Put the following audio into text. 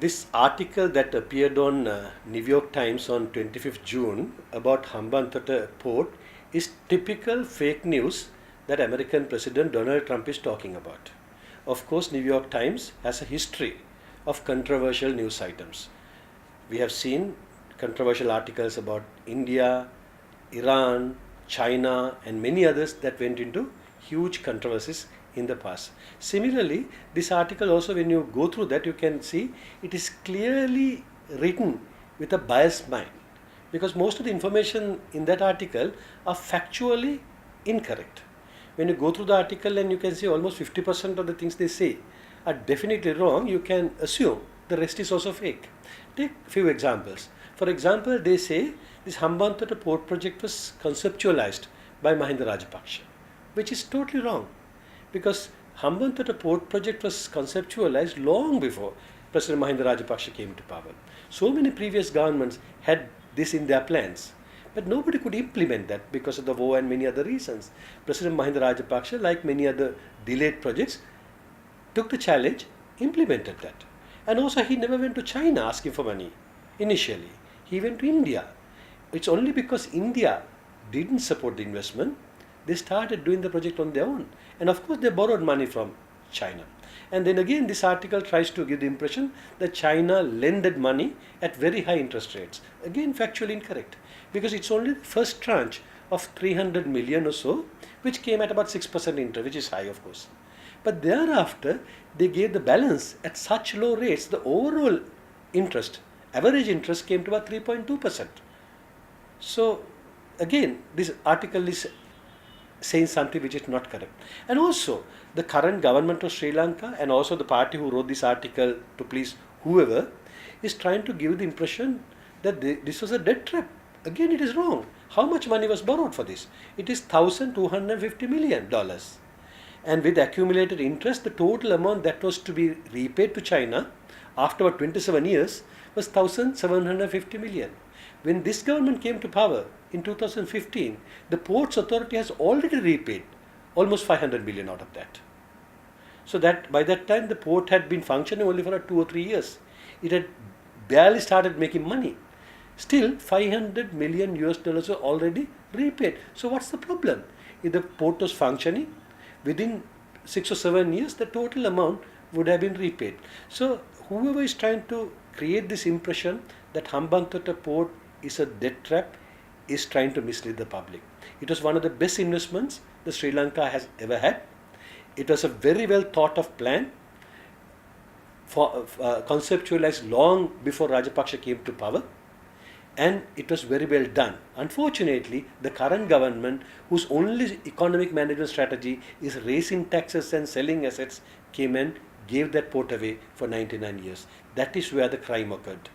This article that appeared on Newyork Times on 25th June about Hambantota port is typical fake news that American President Donald Trump is talking about. Of course, New York Times has a history of controversial news items. We have seen controversial articles about India, Iran, China, and many others that went into huge controversies in the past. Similarly, this article also, when you go through that, you can see it is clearly written with a biased mind, because most of the information in that article are factually incorrect. When you go through the article and you can see almost 50% of the things they say are definitely wrong, you can assume the rest is also fake. Take a few examples. For example, they say this Hambantota port project was conceptualized by Mahinda Rajapaksa, which is totally wrong, because Hambantota port project was conceptualized long before President Mahinda Rajapaksa came to power. So many previous governments had this in their plans, but nobody could implement that because of the war and many other reasons. President Mahinda Rajapaksa, like many other delayed projects, took the challenge, implemented that. And also he never went to China asking for money initially. He went to India. It's only because India didn't support the investment, they started doing the project on their own. And of course they borrowed money from China. And then again this article tries to give the impression that China lended money at very high interest rates. Again factually incorrect, because it's only the first tranche of 300 million or so, which came at about 6% interest, which is high of course. But thereafter they gave the balance at such low rates, the overall interest, average interest came to about 3.2%. So again, this article is saying something which is not correct. And also, the current government of Sri Lanka and also the party who wrote this article to please whoever is trying to give the impression that this was a debt trap. Again, it is wrong. How much money was borrowed for this? It is $1,250 million. And with accumulated interest, the total amount that was to be repaid to China after about 27 years was $1,750 million. When this government came to power in 2015, the Ports Authority has already repaid almost $500 million out of that. So that by that time the port had been functioning only for 2 or 3 years. It had barely started making money. Still, $500 million US were already repaid. So what's the problem? If the port was functioning, within 6 or 7 years, the total amount would have been repaid. So whoever is trying to create this impression that Hambantota port is a debt trap is trying to mislead the public. It was one of the best investments that Sri Lanka has ever had. It was a very well thought of plan, for conceptualized long before Rajapaksa came to power, and it was very well done. Unfortunately, the current government, whose only economic management strategy is raising taxes and selling assets, came and gave that port away for 99 years. That is where the crime occurred.